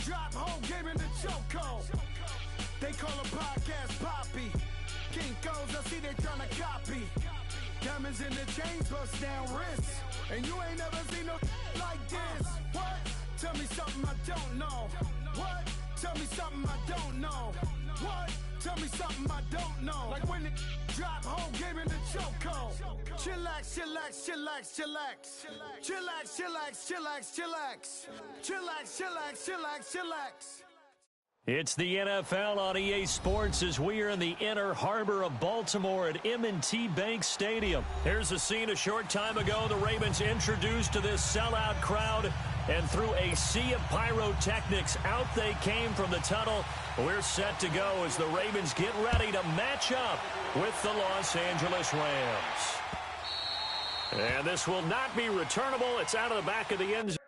drop whole game in the chokehold. They call a podcast Poppy. Kinkos, I see they tryna copy. Diamonds in the chains, bust down wrists. And you ain't never seen no like this. What? Tell me something I don't know. What? Tell me something I don't know. What? Tell me something I don't know. Like when it drop whole game in the chokehold. Chillax, chillax, chillax, chillax. Chillax, chillax, chillax, chillax. Chillax, chillax, chillax, chillax. It's the NFL on EA Sports as we are in the inner harbor of Baltimore at M&T Bank Stadium. Here's a scene a short time ago. The Ravens introduced to this sellout crowd, and through a sea of pyrotechnics, out they came from the tunnel. We're set to go as the Ravens get ready to match up with the Los Angeles Rams. And this will not be returnable. It's out of the back of the end zone.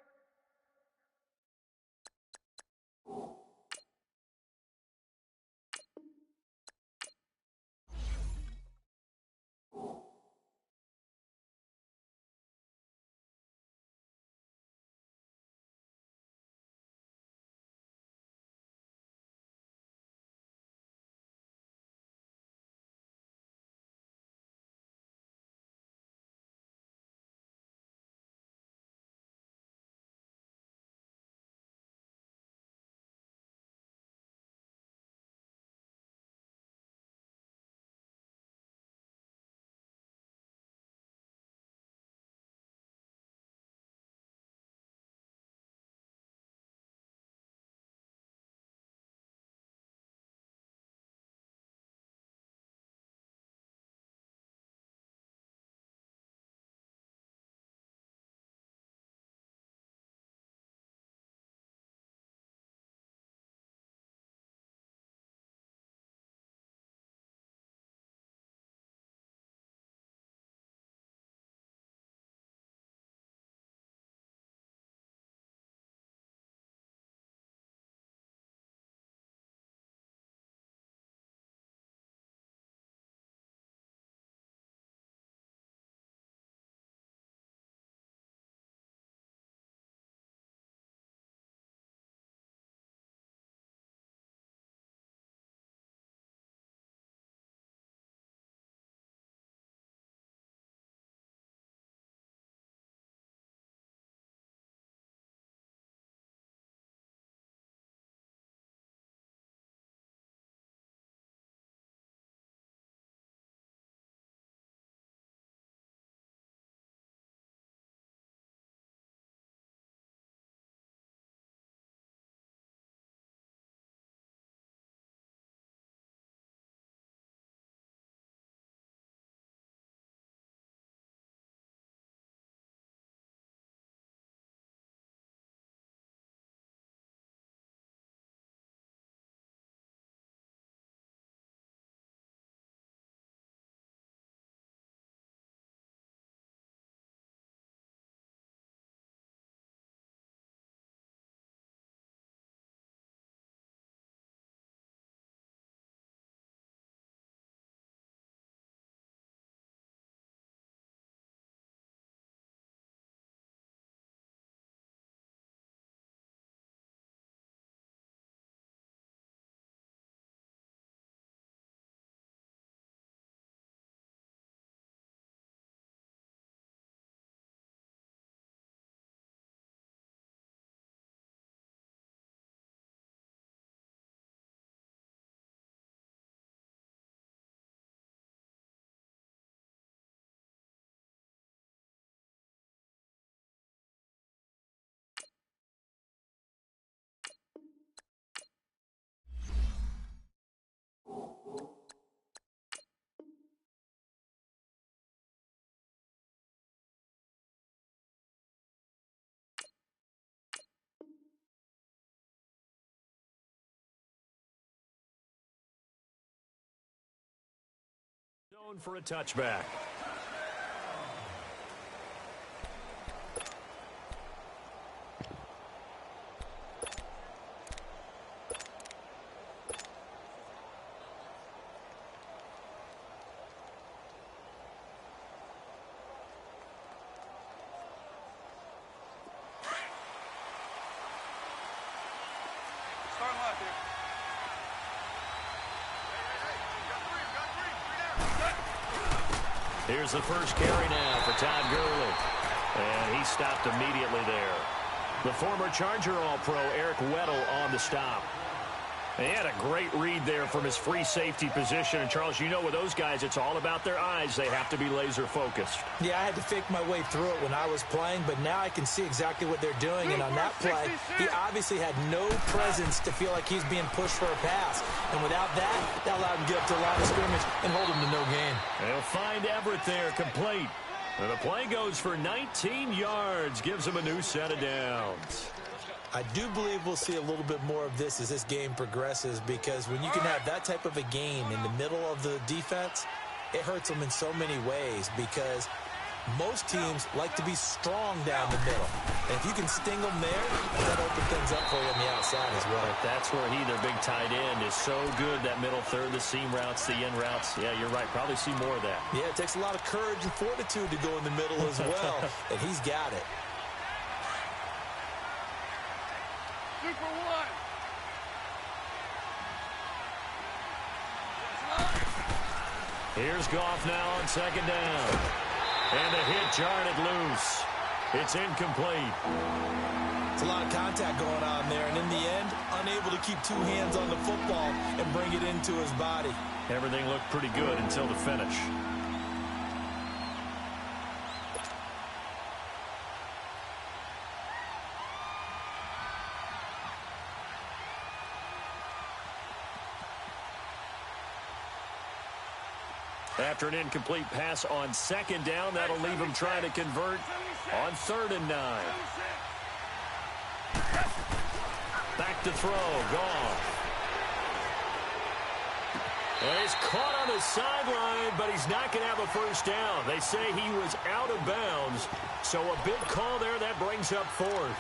Zone for a touchback. Here's the first carry now for Todd Gurley. And he stopped immediately there. The former Charger All-Pro Eric Weddle on the stop. And he had a great read there from his free safety position. And, Charles, you know with those guys, it's all about their eyes. They have to be laser-focused. Yeah, I had to fake my way through it when I was playing, but now I can see exactly what they're doing. And on that play, he obviously had no presence to feel like he's being pushed for a pass. And without that, that allowed him to get up to the line of scrimmage and hold him to no gain. They'll find Everett there, complete. And the play goes for 19 yards, gives him a new set of downs. I do believe we'll see a little bit more of this as this game progresses, because when you can have that type of a game in the middle of the defense, it hurts them in so many ways, because most teams like to be strong down the middle. And if you can sting them there, that opens things up for you on the outside as well. But that's where their big tight end, is so good, that middle third, the seam routes, the in routes. Yeah, you're right. Probably see more of that. Yeah, it takes a lot of courage and fortitude to go in the middle as well, and he's got it. Super one. Here's Goff now on second down. And a hit jarred it loose. It's incomplete. It's a lot of contact going on there, and in the end, unable to keep two hands on the football and bring it into his body. Everything looked pretty good until the finish. After an incomplete pass on second down, that'll leave him trying to convert on 3rd and 9. Back to throw, gone. And he's caught on the sideline, but he's not going to have a first down. They say he was out of bounds, so a big call there that brings up 4th.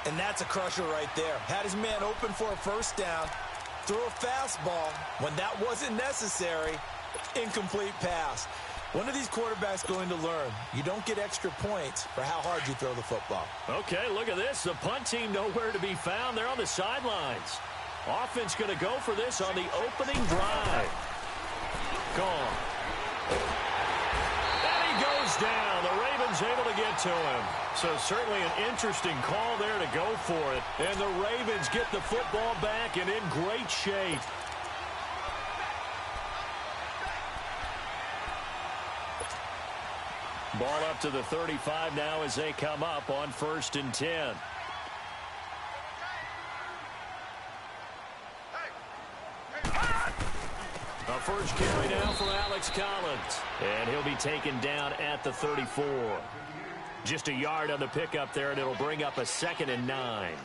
And that's a crusher right there. Had his man open for a first down, threw a fastball when that wasn't necessary. Incomplete pass. When are these quarterbacks going to learn? You don't get extra points for how hard you throw the football. Okay, look at this. The punt team nowhere to be found. They're on the sidelines. Offense going to go for this on the opening drive. Gone. And he goes down. The Ravens able to get to him. So certainly an interesting call there to go for it. And the Ravens get the football back and in great shape. Ball up to the 35 now as they come up on 1st and 10. A first carry now for Alex Collins. And he'll be taken down at the 34. Just a yard on the pickup there, and it'll bring up a 2nd and 9.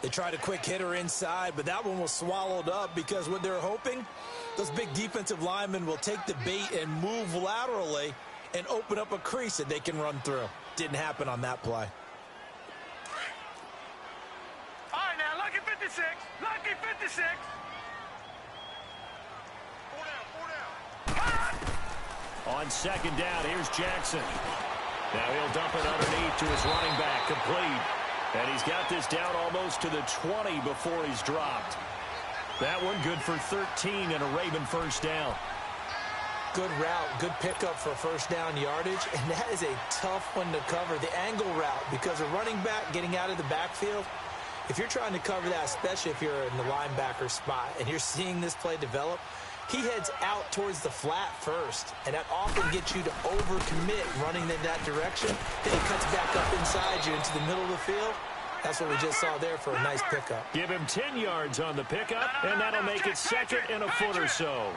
They tried a quick hitter inside, but that one was swallowed up because what they're hoping, those big defensive linemen will take the bait and move laterally and open up a crease that they can run through. Didn't happen on that play. All right, now, lucky 56. Lucky 56. Four down. On second down, here's Jackson. Now he'll dump it underneath to his running back, complete. And he's got this down almost to the 20 before he's dropped. That one good for 13 and a Raven first down. Good route, good pickup for first down yardage, and that is a tough one to cover, the angle route, because a running back getting out of the backfield, if you're trying to cover that, especially if you're in the linebacker spot and you're seeing this play develop, he heads out towards the flat first, and that often gets you to overcommit running in that direction. Then he cuts back up inside you into the middle of the field. That's what we just saw there for a nice pickup. Give him 10 yards on the pickup, and that'll make it 2nd and a foot or so.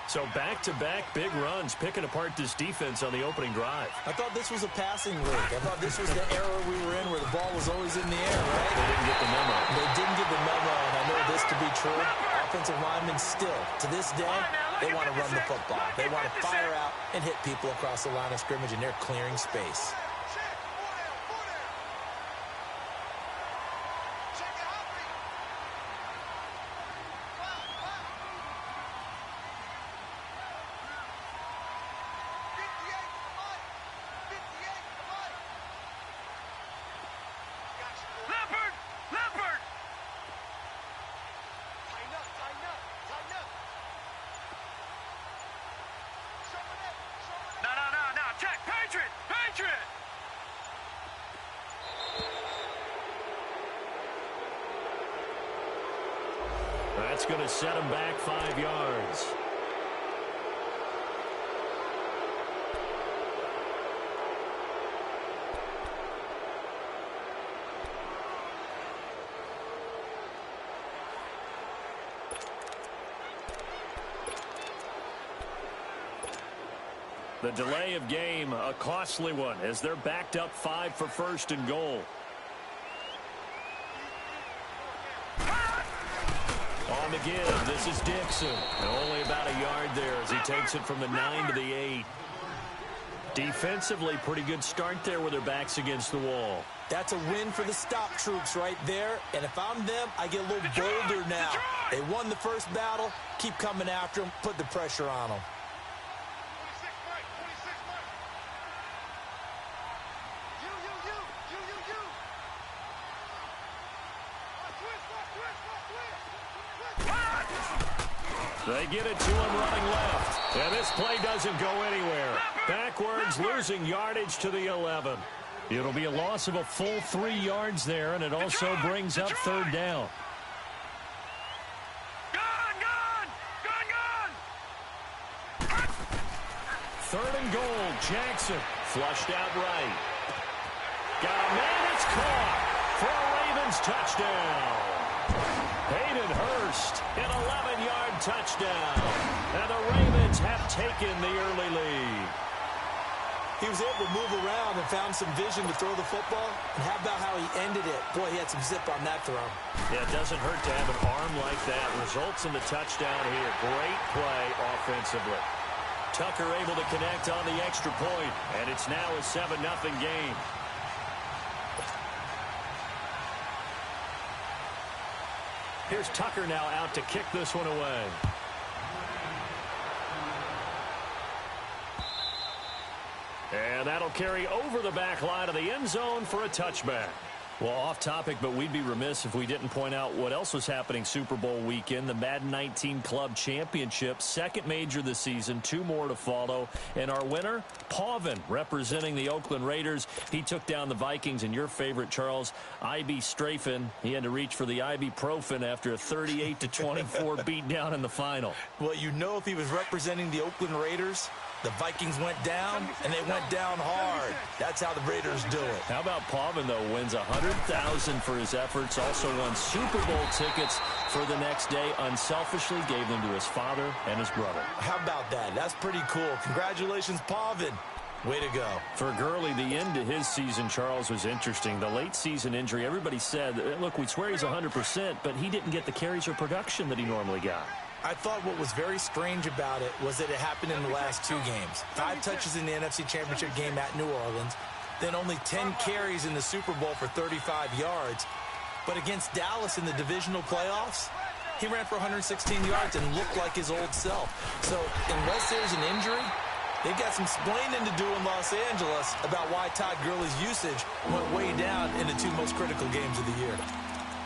So back-to-back big runs, picking apart this defense on the opening drive. I thought this was a passing league. I thought this was the era we were in where the ball was always in the air, right? They didn't get the memo. They didn't get the memo, and I know this to be true. Offensive linemen still, to this day, they want to run the football. They want to fire out and hit people across the line of scrimmage, and they're clearing space. That's going to set him back 5 yards. The delay of game, a costly one, as they're backed up 5 for first and goal. On the give, this is Dixon. Only about a yard there as he takes it from the 9 to the 8. Defensively, pretty good start there with their backs against the wall. That's a win for the stop troops right there. And if I'm them, I get a little bolder now. They won the first battle. Keep coming after them. Put the pressure on them. They get it to him running left. And this play doesn't go anywhere. Backwards, losing yardage to the 11. It'll be a loss of a full 3 yards there, and it also brings up third down. Third and goal, Jackson. Flushed out right. Got a man, it's caught for a Ravens touchdown. Hayden Hurst, an 11-yard touchdown. And the Ravens have taken the early lead. He was able to move around and found some vision to throw the football. And how about how he ended it? Boy, he had some zip on that throw. Yeah, it doesn't hurt to have an arm like that. Results in the touchdown here. Great play offensively. Tucker able to connect on the extra point, and it's now a 7-0 game. Here's Tucker now out to kick this one away. And that'll carry over the back line of the end zone for a touchback. Well, off topic, but we'd be remiss if we didn't point out what else was happening Super Bowl weekend. The Madden 19 Club Championship, second major this season, 2 more to follow. And our winner, Pavin, representing the Oakland Raiders. He took down the Vikings, and your favorite, Charles, IB Strafen. He had to reach for the ibuprofen after a 38-24 beatdown in the final. Well, you know, if he was representing the Oakland Raiders, the Vikings went down, and they went down hard. That's how the Raiders do it. How about Pavin, though, wins $100,000 for his efforts, also won Super Bowl tickets for the next day, unselfishly gave them to his father and his brother. How about that? That's pretty cool. Congratulations, Pavin. Way to go. For Gurley, the end to his season, Charles, was interesting. The late season injury, everybody said, look, we swear he's 100%, but he didn't get the carries or production that he normally got. I thought what was very strange about it was that it happened in the last 2 games. 5 touches in the NFC Championship game at New Orleans, then only 10 carries in the Super Bowl for 35 yards. But against Dallas in the divisional playoffs, he ran for 116 yards and looked like his old self. So unless there's an injury, they've got some explaining to do in Los Angeles about why Todd Gurley's usage went way down in the 2 most critical games of the year.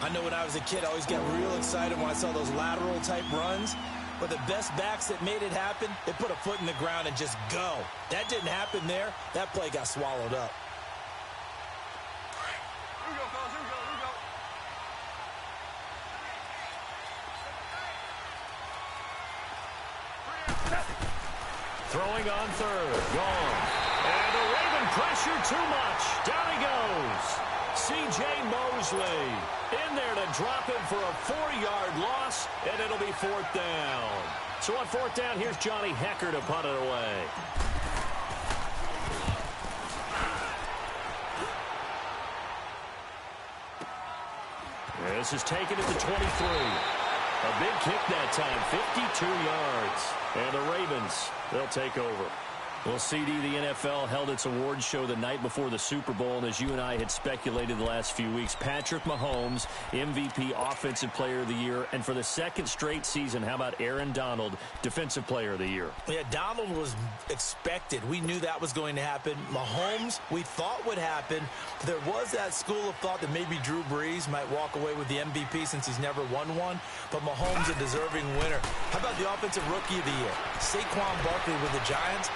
I know when I was a kid, I always got real excited when I saw those lateral-type runs. But the best backs that made it happen, they put a foot in the ground and just go. That didn't happen there. That play got swallowed up. Here we go, fellas. Here we go. Here we go. Throwing on third. Gone. And the Raven pressure too much. Down he goes. C.J. Mosley in there to drop him for a 4-yard loss, and it'll be 4th down. So on 4th down, here's Johnny Hecker to punt it away. This is taken at the 23. A big kick that time, 52 yards. And the Ravens, they'll take over. Well, CD, the NFL held its awards show the night before the Super Bowl, and as you and I had speculated the last few weeks, Patrick Mahomes, MVP, Offensive Player of the Year, and for the 2nd straight season, how about Aaron Donald, Defensive Player of the Year? Yeah, Donald was expected. We knew that was going to happen. Mahomes, we thought would happen. There was that school of thought that maybe Drew Brees might walk away with the MVP since he's never won one, but Mahomes a deserving winner. How about the Offensive Rookie of the Year? Saquon Barkley with the Giants.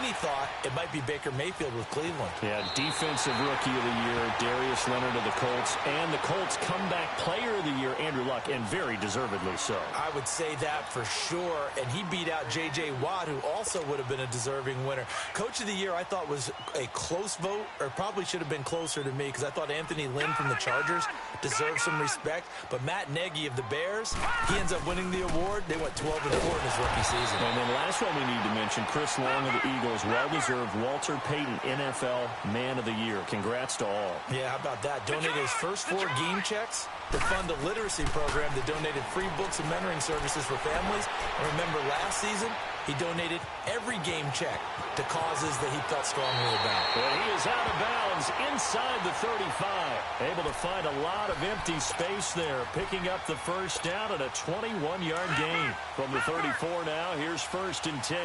many thought it might be Baker Mayfield with Cleveland. Yeah, defensive rookie of the year, Darius Leonard of the Colts, and the Colts comeback player of the year, Andrew Luck, and very deservedly so. I would say that for sure, and he beat out J.J. Watt, who also would have been a deserving winner. Coach of the year, I thought, was a close vote, or probably should have been closer to me, because I thought Anthony Lynn from the Chargers deserved some respect, but Matt Nagy of the Bears, he ends up winning the award. They went 12-4 in his rookie season. And then last one we need to mention, Chris Long of the Eagles, well-deserved Walter Payton NFL Man of the Year. Congrats to all. Yeah, how about that? Donated his first 4 game checks to fund a literacy program that donated free books and mentoring services for families. And remember, last season, he donated every game check to causes that he felt strongly about. But he is out of bounds inside the 35. Able to find a lot of empty space there, picking up the first down at a 21-yard gain. From the 34 now, here's 1st and 10.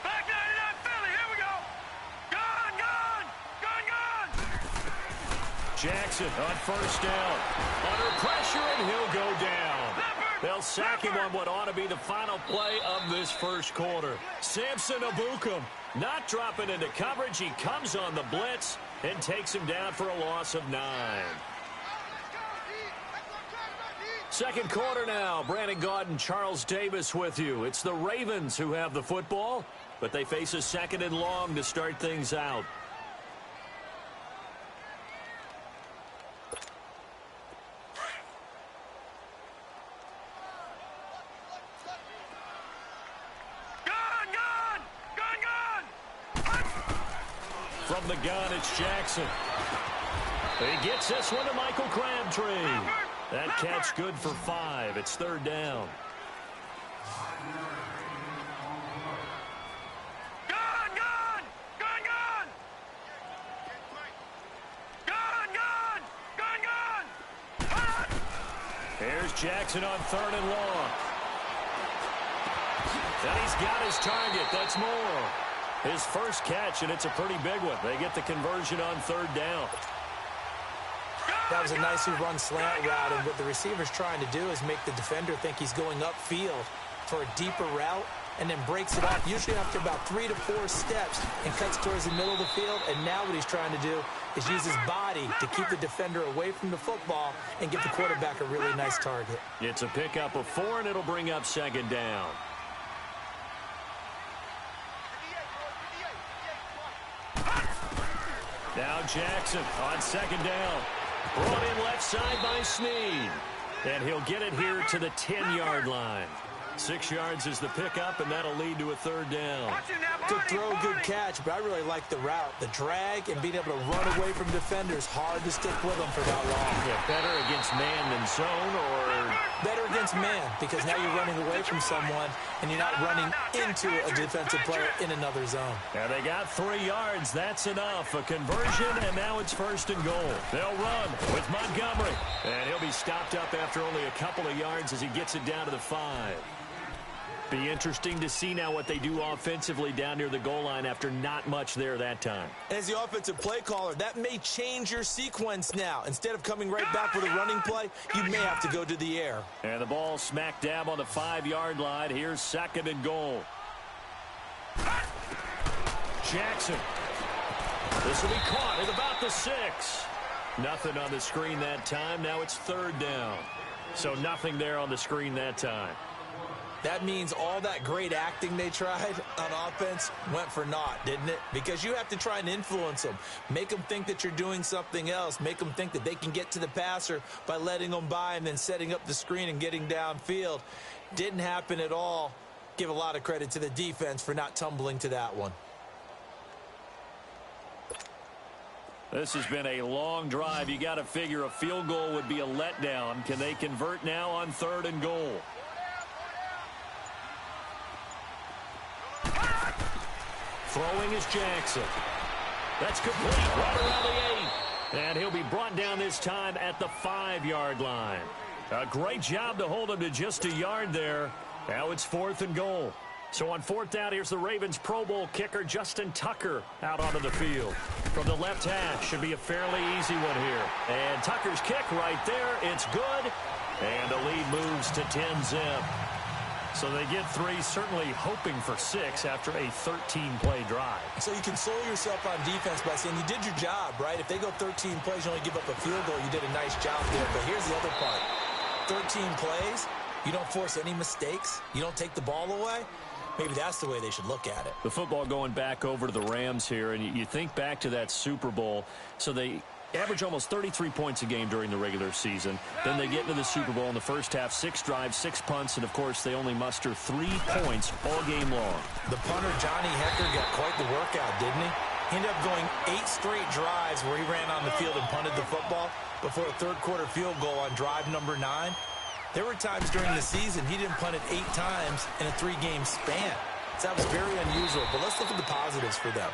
Back 99 Philly, here we go. Gone, gone, gone, gone. Jackson on 1st down. Under pressure, and he'll go down. They'll sack him on what ought to be the final play of this first quarter. Samson Ebukam not dropping into coverage. He comes on the blitz and takes him down for a loss of 9. Second quarter now. Brandon Gaudin, Charles Davis with you. It's the Ravens who have the football, but they face a 2nd and long to start things out. From the gun, it's Jackson. He gets this one to Michael Crabtree. That catch good for 5. It's 3rd down. Gone, gone, gone, gone. Gone, gone, gone, gone. Here's Jackson on 3rd and long. And he's got his target. That's more. His first catch, and it's a pretty big one. They get the conversion on 3rd down. That was a nicely run slant route, and what the receiver's trying to do is make the defender think he's going upfield for a deeper route, and then breaks it off, usually after about 3 to 4 steps, and cuts towards the middle of the field. And now what he's trying to do is use his body to keep the defender away from the football and give the quarterback a really nice target. It's a pickup of 4, and it'll bring up 2nd down. Now Jackson on 2nd down. Brought in left side by Snead. And he'll get it here to the 10-yard line. 6 yards is the pickup, and that'll lead to a 3rd down. Good throw, good catch, but I really like the route. The drag and being able to run away from defenders, hard to stick with them for that long. Yeah, better against man than zone, or better against man, because now you're running away from someone and you're not running into a defensive player in another zone. Yeah, they got 3 yards. That's enough. A conversion, and now it's 1st and goal. They'll run with Montgomery, and he'll be stopped up after only a couple of yards as he gets it down to the 5. Be interesting to see now what they do offensively down near the goal line after not much there that time. As the offensive play caller, that may change your sequence now. Instead of coming right back with a running play, you may have to go to the air. And the ball smack dab on the 5-yard line. Here's 2nd and goal. Jackson. This will be caught at about the 6. Nothing on the screen that time. Now it's 3rd down. So nothing there on the screen that time. That means all that great acting they tried on offense went for naught, didn't it? Because you have to try and influence them. Make them think that you're doing something else. Make them think that they can get to the passer by letting them by and then setting up the screen and getting downfield. Didn't happen at all. Give a lot of credit to the defense for not tumbling to that one. This has been a long drive. You got to figure a field goal would be a letdown. Can they convert now on 3rd and goal? Throwing is Jackson. That's complete right around the 8. And he'll be brought down this time at the 5-yard line. A great job to hold him to just a yard there. Now it's 4th and goal. So on 4th down, here's the Ravens Pro Bowl kicker Justin Tucker out onto the field. From the left hash, should be a fairly easy one here. And Tucker's kick right there. It's good. And the lead moves to 10-zip. So they get 3, certainly hoping for 6 after a 13-play drive. So you console yourself on defense by saying you did your job, right? If they go 13 plays, you only give up a field goal, you did a nice job there. But here's the other part. 13 plays, you don't force any mistakes, you don't take the ball away. Maybe that's the way they should look at it. The football going back over to the Rams here, and you think back to that Super Bowl. So they average almost 33 points a game during the regular season. Then they get into the Super Bowl in the first half, 6 drives, 6 punts, and, of course, they only muster 3 points all game long. The punter, Johnny Hecker, got quite the workout, didn't he? He ended up going 8 straight drives where he ran on the field and punted the football before a third-quarter field goal on drive number 9. There were times during the season he didn't punt it 8 times in a 3-game span. So that was very unusual, but let's look at the positives for them.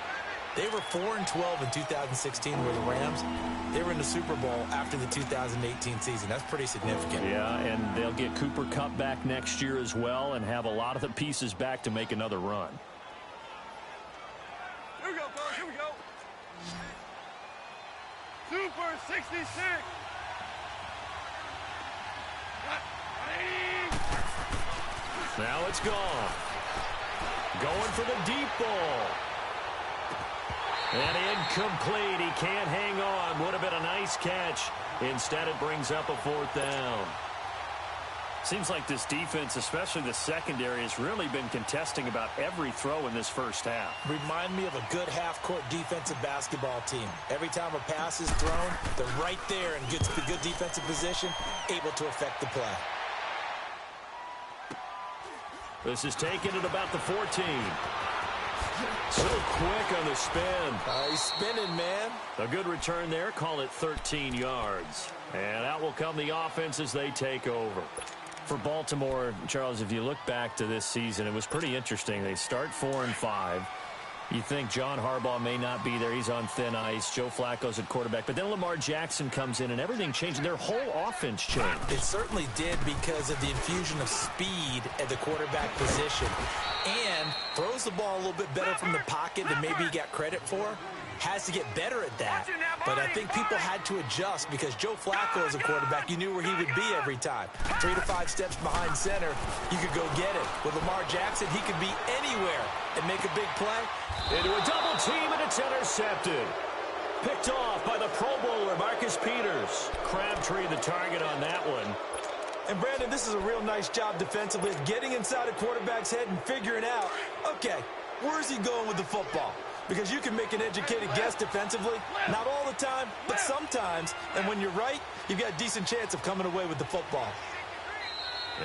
They were 4-12 in 2016 were the Rams. They were in the Super Bowl after the 2018 season. That's pretty significant. Yeah, and they'll get Cooper Kupp back next year as well and have a lot of the pieces back to make another run. Here we go, fellas. Here we go. Super 66. Now it's gone. Going for the deep ball. And incomplete. He can't hang on. Would have been a nice catch. Instead, it brings up a 4th down. Seems like this defense, especially the secondary, has really been contesting about every throw in this first half. Remind me of a good half-court defensive basketball team. Every time a pass is thrown, they're right there in good defensive position, able to affect the play. This is taken at about the 14. So quick on the spin. He's spinning, man. A good return there. Call it 13 yards. And out will come the offense as they take over. For Baltimore, Charles, if you look back to this season, it was pretty interesting. They start 4-5. You think John Harbaugh may not be there. He's on thin ice. Joe Flacco's at quarterback. But then Lamar Jackson comes in, and everything changed. Their whole offense changed. It certainly did because of the infusion of speed at the quarterback position. And throws the ball a little bit better from the pocket than maybe he got credit for. Has to get better at that. But I think people had to adjust because Joe Flacco as a quarterback, you knew where he would be every time. 3 to 5 steps behind center, you could go get it. With Lamar Jackson, he could be anywhere and make a big play. Into a double team, and it's intercepted. Picked off by the Pro Bowler, Marcus Peters. Crabtree the target on that one. And, Brandon, this is a real nice job defensively of getting inside a quarterback's head and figuring out, okay, where's he going with the football? Because you can make an educated guess defensively. Not all the time, but sometimes. And when you're right, you've got a decent chance of coming away with the football.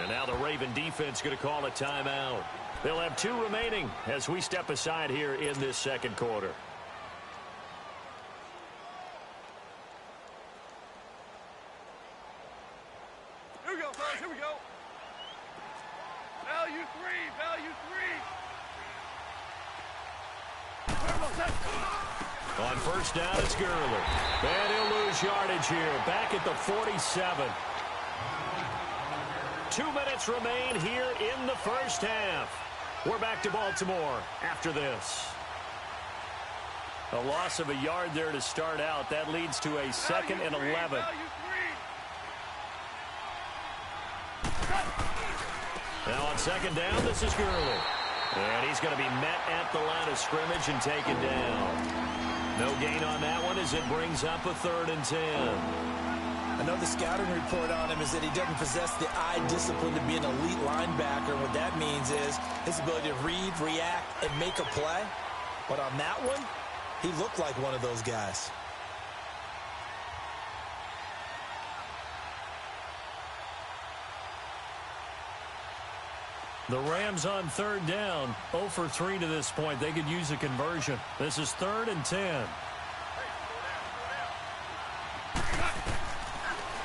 And now the Raven defense going to call a timeout. They'll have 2 remaining as we step aside here in this second quarter. Here we go, fellas. Here we go. Value 3. Value 3. On first down, it's Gurley. And he'll lose yardage here. Back at the 47. 2 minutes remain here in the first half. We're back to Baltimore after this. A loss of a yard there to start out. That leads to a 2nd and 11. Now on second down, this is Gurley. And he's going to be met at the line of scrimmage and taken down. No gain on that one as it brings up a 3rd and 10. I know the scouting report on him is that he doesn't possess the eye discipline to be an elite linebacker. What that means is his ability to read, react, and make a play. But on that one, he looked like one of those guys. The Rams on 3rd down, 0 for 3 to this point. They could use a conversion. This is 3rd and 10.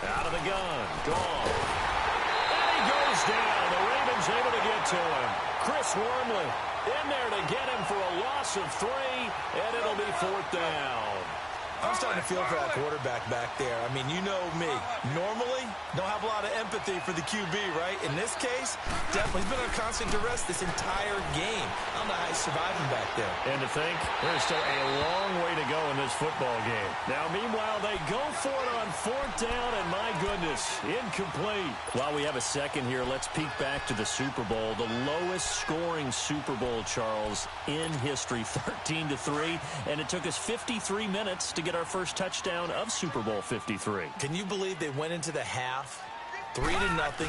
Out of the gun, gone. And he goes down. The Ravens able to get to him. Chris Wormley in there to get him for a loss of 3, and it'll be 4th down. I'm starting to feel for that quarterback back there. I mean, you know me. Normally, don't have a lot of empathy for the QB, right? In this case, definitely. He's been on constant duress this entire game. I don't know how he's surviving back there. And to think, there's still a long way to go in this football game. Now, meanwhile, they go for it on 4th down, and my goodness, incomplete. While we have a second here, let's peek back to the Super Bowl. The lowest scoring Super Bowl, Charles, in history, 13-3, and it took us 53 minutes to get our first touchdown of Super Bowl 53. Can you believe they went into the half 3-0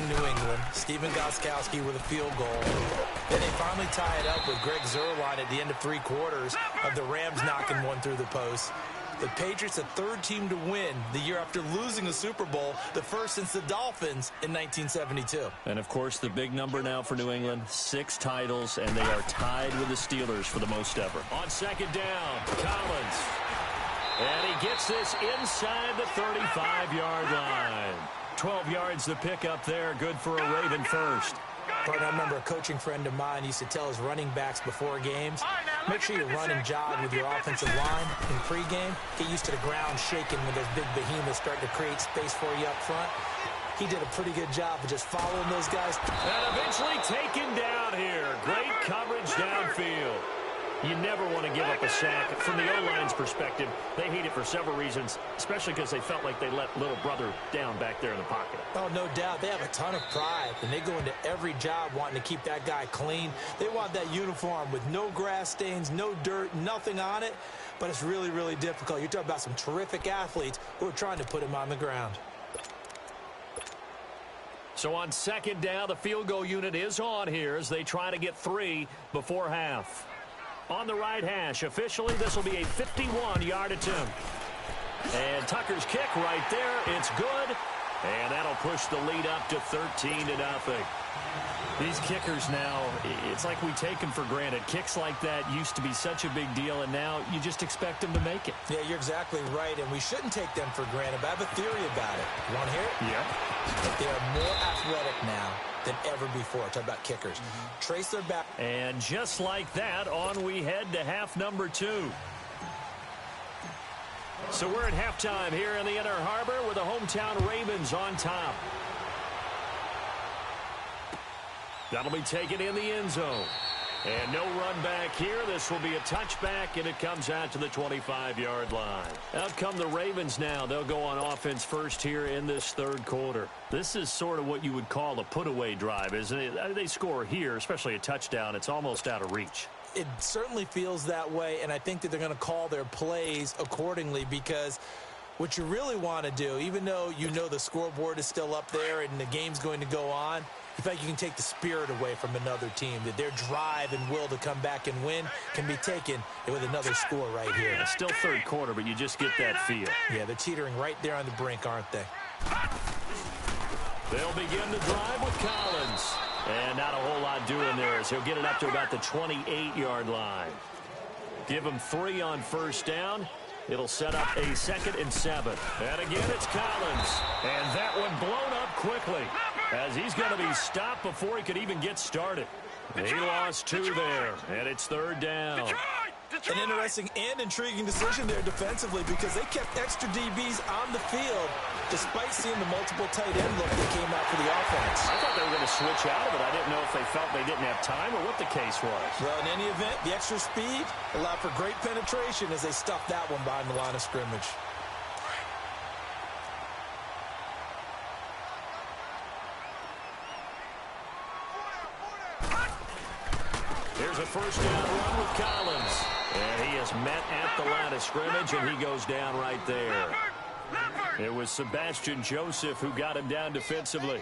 New England? Steven Gostkowski with a field goal. Then they finally tie it up with Greg Zuerlein at the end of 3 quarters of the Rams knocking one through the post. The Patriots, the 3rd team to win the year after losing a Super Bowl, the first since the Dolphins in 1972. And, of course, the big number now for New England, 6 titles, and they are tied with the Steelers for the most ever. On 2nd down, Collins. And he gets this inside the 35-yard line. 12 yards the pickup there. Good for a Raven first. But I remember a coaching friend of mine used to tell his running backs before games, make sure you run and jog with your offensive line in pregame. Get used to the ground shaking when those big behemoths start to create space for you up front. He did a pretty good job of just following those guys. And eventually taken down here. Great coverage downfield. You never want to give up a sack. From the O-line's perspective, they hate it for several reasons, especially because they felt like they let little brother down back there in the pocket. Oh, no doubt. They have a ton of pride, and they go into every job wanting to keep that guy clean. They want that uniform with no grass stains, no dirt, nothing on it, but it's really, really difficult. You're talking about some terrific athletes who are trying to put him on the ground. So on 2nd down, the field goal unit is on here as they try to get 3 before half. On the right hash, officially, this will be a 51-yard attempt. And Tucker's kick right there, it's good. And that'll push the lead up to 13-0. These kickers now, it's like we take them for granted. Kicks like that used to be such a big deal, and now you just expect them to make it. Yeah, you're exactly right, and we shouldn't take them for granted, but I have a theory about it. You want to hear it? Yeah. That they are more athletic now than ever before. Talk about kickers. Trace their back. And just like that, on we head to half number 2. So we're at halftime here in the Inner Harbor with the hometown Ravens on top. That'll be taken in the end zone. And no run back here. This will be a touchback, and it comes out to the 25-yard line. Out come the Ravens now. They'll go on offense first here in this 3rd quarter. This is sort of what you would call a put-away drive, isn't it? They score here, especially a touchdown. It's almost out of reach. It certainly feels that way, and I think that they're going to call their plays accordingly because what you really want to do, even though you know the scoreboard is still up there and the game's going to go on, in fact, you can take the spirit away from another team, that their drive and will to come back and win can be taken with another score right here. It's still 3rd quarter, but you just get that feel. Yeah, they're teetering right there on the brink, aren't they? They'll begin the drive with Collins. And not a whole lot doing there as he'll get it up to about the 28-yard line. Give him 3 on 1st down. It'll set up a 2nd and 7. And again, it's Collins. And that one blown up quickly as he's going to be stopped before he could even get started. He lost 2 there, and it's 3rd down. An interesting and intriguing decision there defensively because they kept extra DBs on the field despite seeing the multiple tight end look that came out for the offense. I thought they were going to switch out of it. I didn't know if they felt they didn't have time or what the case was. Well, in any event, the extra speed allowed for great penetration as they stuffed that one behind the line of scrimmage. Here's a 1st down run with Collins. And he is met at the line of scrimmage, and he goes down right there. It was Sebastian Joseph who got him down defensively.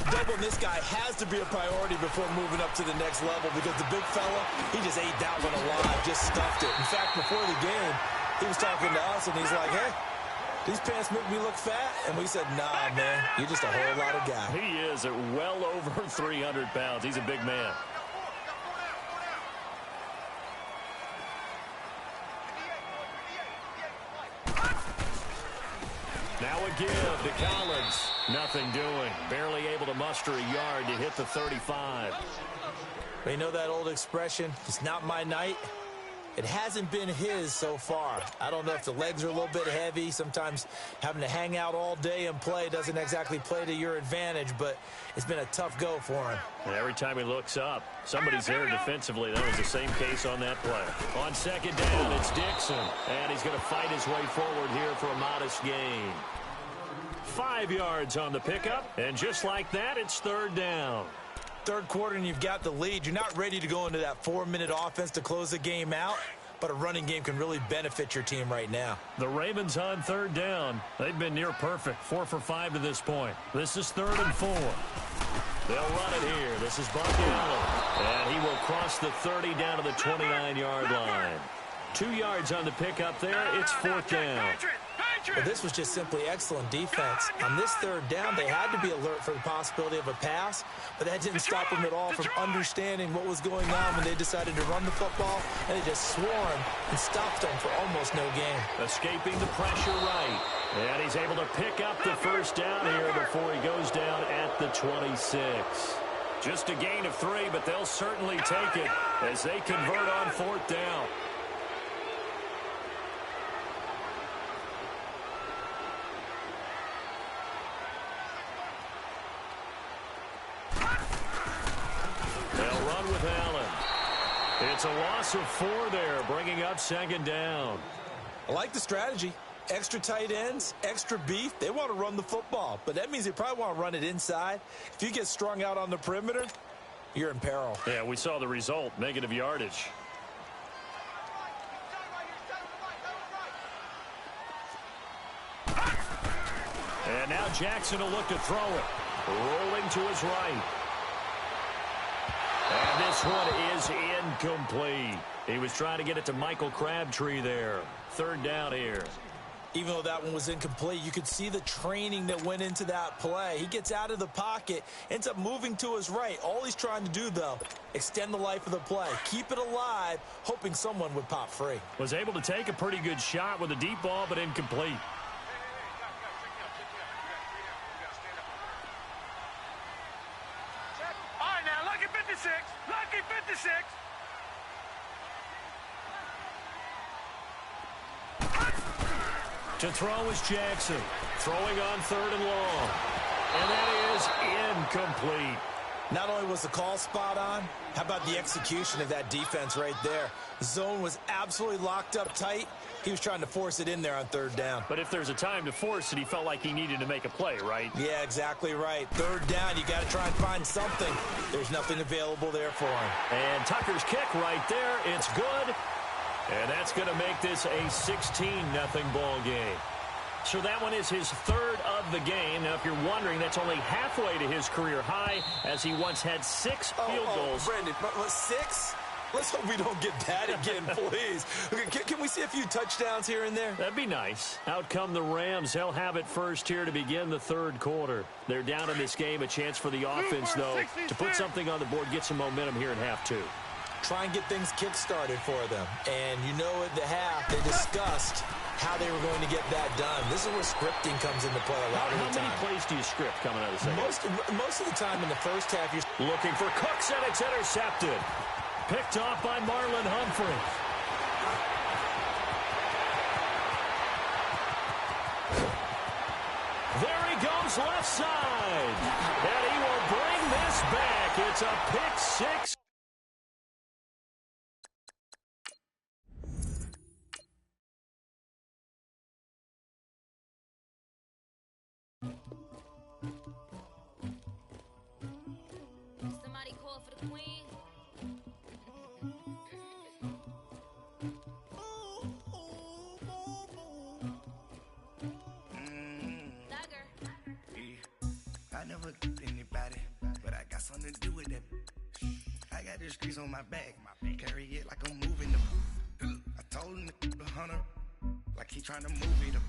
Doubling this guy has to be a priority before moving up to the next level because the big fella, he just ate that one alive, just stuffed it. In fact, before the game, he was talking to us, and he's like, hey, these pants make me look fat? And we said, nah, man, you're just a whole lot of guy. He is at well over 300 pounds. He's a big man. Now a give to Collins. Nothing doing. Barely able to muster a yard to hit the 35. You know that old expression, it's not my night? It hasn't been his so far. I don't know if the legs are a little bit heavy. Sometimes having to hang out all day and play doesn't exactly play to your advantage, but it's been a tough go for him. And every time he looks up, somebody's there defensively. That was the same case on that play. On second down, it's Dixon, and he's going to fight his way forward here for a modest gain. 5 yards on the pickup, and just like that, it's third down. Third quarter and you've got the lead. You're not ready to go into that 4-minute offense to close the game out, but a running game can really benefit your team right now. The Ravens on third down. They've been near perfect, 4 for 5 to this point. This is 3rd and 4. They'll run it here. This is Buck Allen, and he will cross the 30 down to the 29-yard line. 2 yards on the pickup there. It's 4th down. Well, this was just simply excellent defense. On this third down, they had to be alert for the possibility of a pass, but that didn't stop them at all from understanding what was going on when they decided to run the football, and they just swarmed and stopped them for almost no gain. Escaping the pressure right, and he's able to pick up the first down here before he goes down at the 26. Just a gain of 3, but they'll certainly take it as they convert on 4th down. It's a loss of 4 there, bringing up 2nd down. I like the strategy. Extra tight ends, extra beef. They want to run the football, but that means they probably want to run it inside. If you get strung out on the perimeter, you're in peril. Yeah, we saw the result, negative yardage. And now Jackson will look to throw it. Rolling to his right. And this one is incomplete. He was trying to get it to Michael Crabtree there. 3rd down here. Even though that one was incomplete, you could see the training that went into that play. He gets out of the pocket, ends up moving to his right. All he's trying to do, though, extend the life of the play. Keep it alive, hoping someone would pop free. Was able to take a pretty good shot with a deep ball, but incomplete. Lucky 56. To throw is Jackson. Throwing on 3rd and long. And that is incomplete. Not only was the call spot on, how about the execution of that defense right there? The zone was absolutely locked up tight. He was trying to force it in there on 3rd down. But if there's a time to force it, he felt like he needed to make a play, right? Yeah, exactly right. 3rd down, you got to try and find something. There's nothing available there for him. And Tucker's kick right there. It's good. And that's going to make this a 16-0 ball game. So that one is his 3rd of the game. Now, if you're wondering, that's only halfway to his career high, as he once had 6 field goals. Brandon, 6? Let's hope we don't get that again, please. Okay, can we see a few touchdowns here and there? That'd be nice. Out come the Rams. They'll have it first here to begin the 3rd quarter. They're down in this game. A chance for the offense, though, to put something on the board, get some momentum here in half 2. Try and get things kick-started for them. And you know at the half, they discussed how they were going to get that done. This is where scripting comes into play a lot of the time. How many plays do you script coming out of the second? Most of the time in the first half, you're looking for Cooks, and it's intercepted. Picked off by Marlon Humphrey. There he goes left side. And he will bring this back. It's a pick 6. Somebody call for the queen. I never anybody, but I got something to do with that. I got the streets on my back, carry it like I'm moving them. I told him to 100, like he trying to move it up.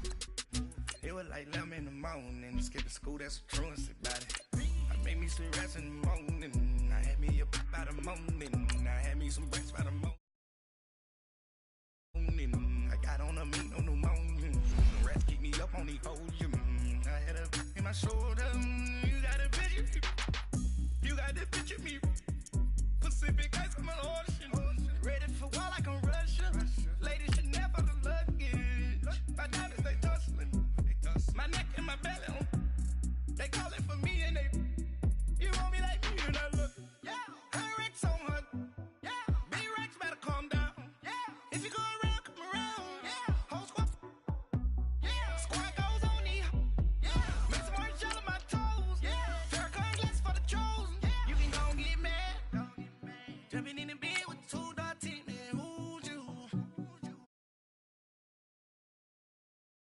It was like 11 in the morning, skipping school, that's a truancy about it. I made me some rest in the morning, I had me up by the morning, I had me some breaks by the morning. I got on a meat on the morning, the rest keep me up on the podium. I had a in my shoulder, you got a picture me, you got to picture me. Pacific ice on my ocean, ready for war like I'm Russian. jumping in the